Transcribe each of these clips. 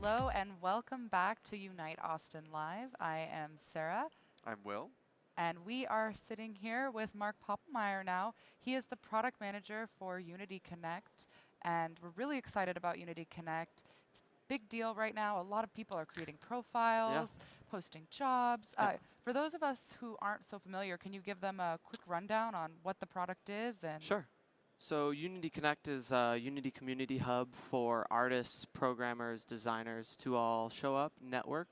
Hello and welcome back to Unite Austin Live. I am Sarah. I'm Will. And we are sitting here with Mark Popplemeier now. He is the product manager for Unity Connect, and we're really excited about Unity Connect. It's a big deal right now. A lot of people are creating profiles, posting jobs. For those of us who aren't so familiar, can you give them a quick rundown on what the product is? And Sure. So Unity Connect is a Unity community hub for artists, programmers, designers to all show up, network.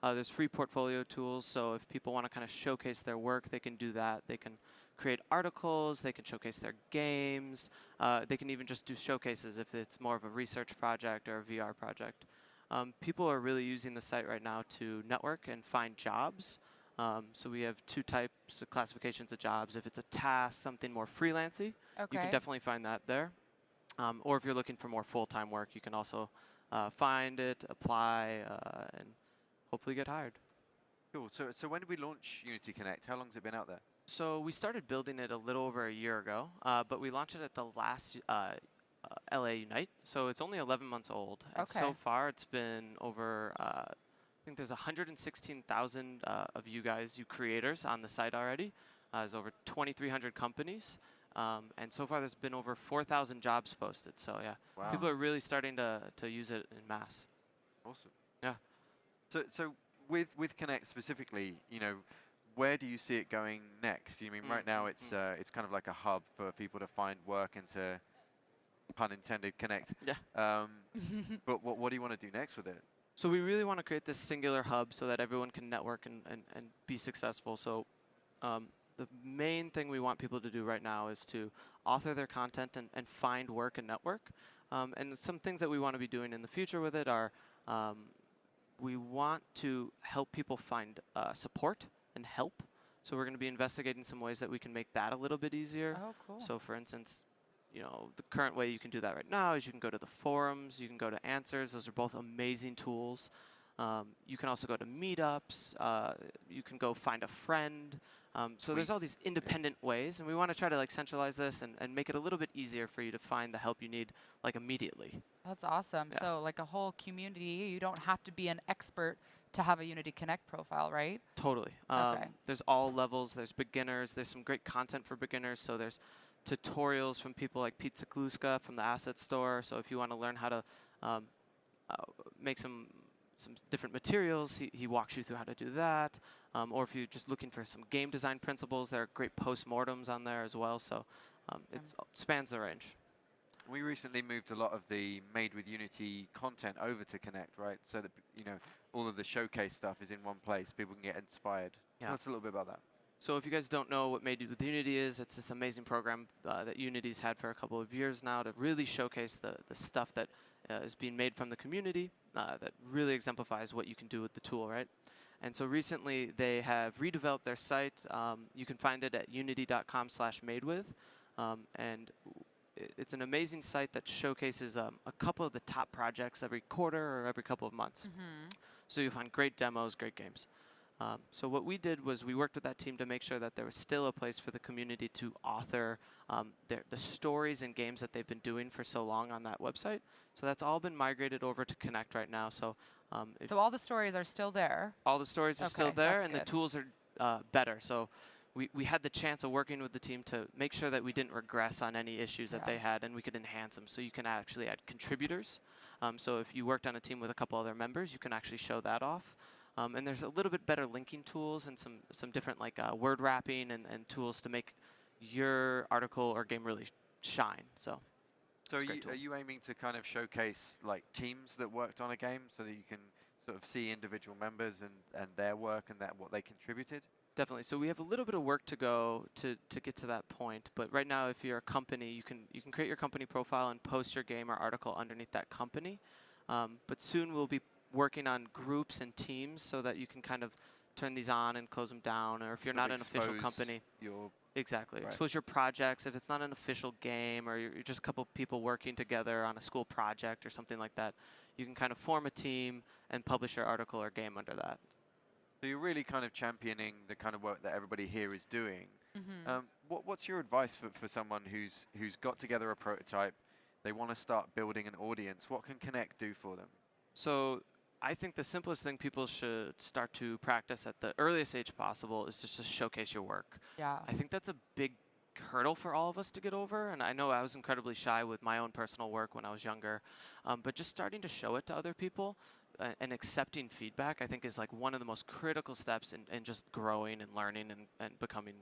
There's free portfolio tools, so if people want to kind of showcase their work, they can do that. They can create articles, they can showcase their games, they can even just do showcases if it's more of a research project or a VR project. People are really using the site right now to network and find jobs. So we have two types of classifications of jobs. If it's a task, something more freelancy, you can definitely find that there. Or if you're looking for more full-time work, you can also find it, apply, and hopefully get hired. Cool. So when did we launch Unity Connect? How long has it been out there? So we started building it a little over a year ago, but we launched it at the last LA Unite. So it's only 11 months old. And so far it's been over, I think there's 116,000 of you guys, you creators, on the site already. There's over 2,300 companies. And so far there's been over 4,000 jobs posted. So yeah, people are really starting to use it in mass. Awesome. Yeah. So with Connect specifically, you know, where do you see it going next? You mean right now it's kind of like a hub for people to find work and to, pun intended, connect. Yeah. But what do you want to do next with it? So we really want to create this singular hub so that everyone can network and be successful. So the main thing we want people to do right now is to author their content and find work and network. And some things that we want to be doing in the future with it are we want to help people find support and help. So we're going to be investigating some ways that we can make that a little bit easier. Oh, cool. So for instance, you know, the current way you can do that right now is you can go to the forums, you can go to Answers. Those are both amazing tools. You can also go to meetups. You can go find a friend. So there's all these independent ways, and we want to try to like centralize this and make it a little bit easier for you to find the help you need like immediately. That's awesome. Yeah. So like a whole community, you don't have to be an expert to have a Unity Connect profile, right? Totally. There's all levels. There's beginners. There's some great content for beginners. So there's tutorials from people like Pete Zakluska from the Asset Store. So if you want to learn how to make some different materials, he walks you through how to do that. Or if you're just looking for some game design principles, there are great postmortems on there as well. So it spans the range. We recently moved a lot of the Made with Unity content over to Connect, right? So that, you know, all of the showcase stuff is in one place. People can get inspired. Yeah. Tell us a little bit about that. So if you guys don't know what Made with Unity is, it's this amazing program that Unity's had for a couple of years now to really showcase the stuff that is being made from the community that really exemplifies what you can do with the tool, right? And so recently they have redeveloped their site. You can find it at unity.com/madewith. And it's an amazing site that showcases a couple of the top projects every quarter or every couple of months. So you'll find great demos, great games. So what we did was we worked with that team to make sure that there was still a place for the community to author the stories and games that they've been doing for so long on that website. So that's all been migrated over to Connect right now. So so all the stories are still there? All the stories are still there, and the tools are better. So we had the chance of working with the team to make sure that we didn't regress on any issues that they had, and we could enhance them. So you can actually add contributors. So if you worked on a team with a couple other members, you can actually show that off. And there's a little bit better linking tools and some different like word wrapping and tools to make your article or game really shine. So are you aiming to kind of showcase like teams that worked on a game so that you can sort of see individual members and their work and what they contributed? Definitely. So we have a little bit of work to go to get to that point. But right now, if you're a company, you can create your company profile and post your game or article underneath that company. But soon we'll be working on groups and teams so that you can kind of turn these on and close them down. Or if you're not an official company, expose your projects. If it's not an official game or you're just a couple people working together on a school project or something like that, you can kind of form a team and publish your article or game under that. So you're really kind of championing the kind of work that everybody here is doing. What's your advice for someone who's got together a prototype, they want to start building an audience? What can Connect do for them? So I think the simplest thing people should start to practice at the earliest age possible is just to showcase your work. Yeah. I think that's a big hurdle for all of us to get over, and I know I was incredibly shy with my own personal work when I was younger, but just starting to show it to other people and accepting feedback, I think, is like one of the most critical steps in just growing and learning and becoming,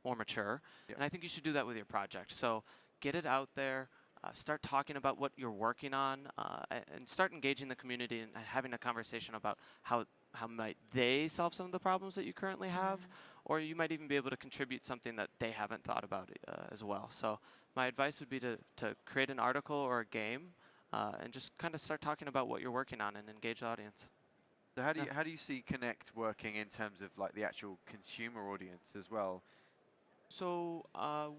more mature. Yep. And I think you should do that with your project. So get it out there. Start talking about what you're working on, and start engaging the community and having a conversation about how might they solve some of the problems that you currently have, or you might even be able to contribute something that they haven't thought about as well. So my advice would be to create an article or a game, and just kind of start talking about what you're working on and engage the audience. So how do you see Connect working in terms of like the actual consumer audience as well? So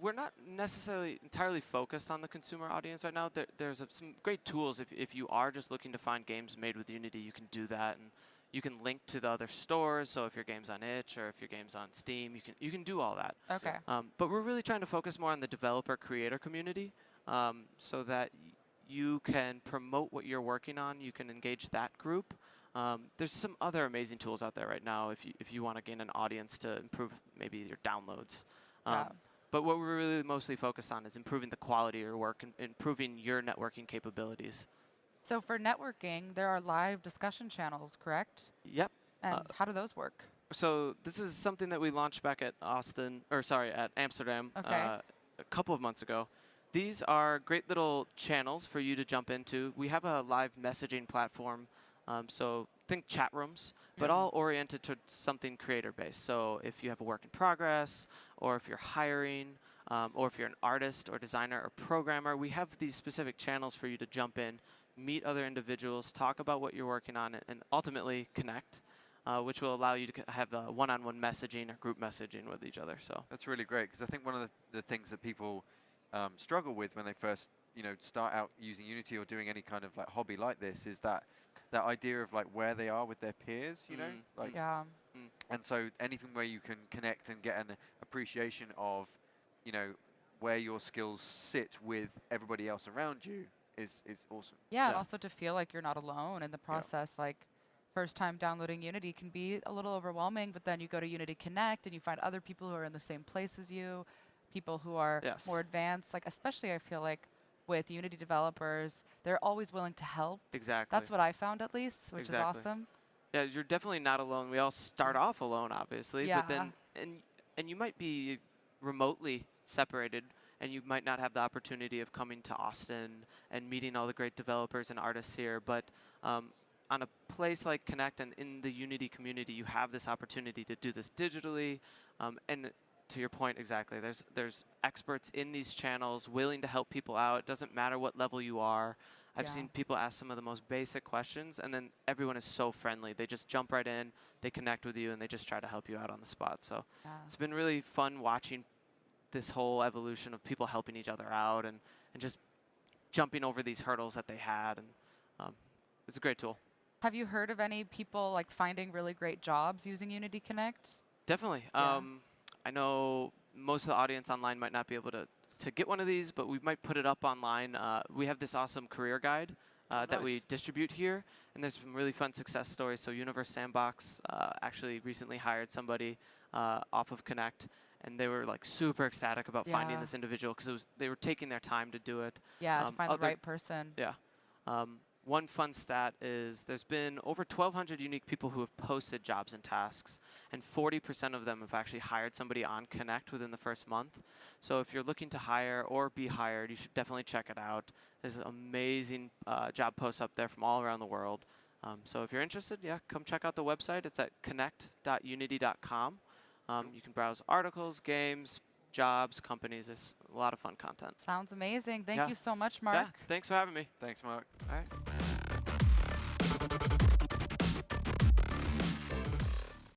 we're not necessarily entirely focused on the consumer audience right now. There's some great tools. If you are just looking to find games made with Unity, you can do that, and you can link to the other stores. So if your game's on itch or if your game's on Steam, you can do all that. Okay. But we're really trying to focus more on the developer creator community, so that you can promote what you're working on. You can engage that group. There's some other amazing tools out there right now if you want to gain an audience to improve maybe your downloads. Yeah. But what we're really mostly focused on is improving the quality of your work and improving your networking capabilities. So for networking, there are live discussion channels, correct? Yep. And how do those work? So this is something that we launched back at at Amsterdam Okay. a couple of months ago. These are great little channels for you to jump into. We have a live messaging platform, so think chat rooms, but all oriented to something creator-based. So if you have a work in progress, or if you're hiring, or if you're an artist or designer or programmer, we have these specific channels for you to jump in, meet other individuals, talk about what you're working on, and ultimately connect, which will allow you to have one-on-one messaging or group messaging with each other. So That's really great, because I think one of the things that people struggle with when they first start out using Unity or doing any kind of like hobby like this is that idea of like where they are with their peers, like. Yeah. And so anything where you can connect and get an appreciation of, where your skills sit with everybody else around you is awesome. Yeah, and Yeah. also to feel like you're not alone in the process. Like, first time downloading Unity can be a little overwhelming, but then you go to Unity Connect and you find other people who are in the same place as you, people who are Yes. more advanced. Like, especially I feel like with Unity developers, they're always willing to help. exactly. That's what I found, at least, which Exactly. is awesome. Yeah, you're definitely not alone. We all start off alone, obviously, but then and you might be remotely separated, and you might not have the opportunity of coming to Austin and meeting all the great developers and artists here. But on a place like Connect and in the Unity community, you have this opportunity to do this digitally. And to your point, exactly, there's experts in these channels willing to help people out. It doesn't matter what level you are. I've Yeah. seen people ask some of the most basic questions, and then everyone is so friendly. They just jump right in, they connect with you, and they just try to help you out on the spot. So Yeah. it's been really fun watching this whole evolution of people helping each other out and just jumping over these hurdles that they had. And it's a great tool. Have you heard of any people like finding really great jobs using Unity Connect? Definitely. Yeah. I know most of the audience online might not be able to get one of these, but we might put it up online. We have this awesome career guide that we Nice. distribute here, and there's some really fun success stories. So Universe Sandbox actually recently hired somebody off of Connect, and they were like super ecstatic about finding Yeah. this individual because they were taking their time to do it. Yeah, to find the other- right person. Yeah. One fun stat is there's been over 1,200 unique people who have posted jobs and tasks, and 40% of them have actually hired somebody on Connect within the first month. So if you're looking to hire or be hired, you should definitely check it out. There's amazing job posts up there from all around the world. So if you're interested, come check out the website. It's at connect.unity.com. You can browse articles, games, jobs, companies. There's a lot of fun content. Sounds amazing. Thank Yeah. you so much, Yeah, Mark. thanks for having me. Thanks, Mark. All right.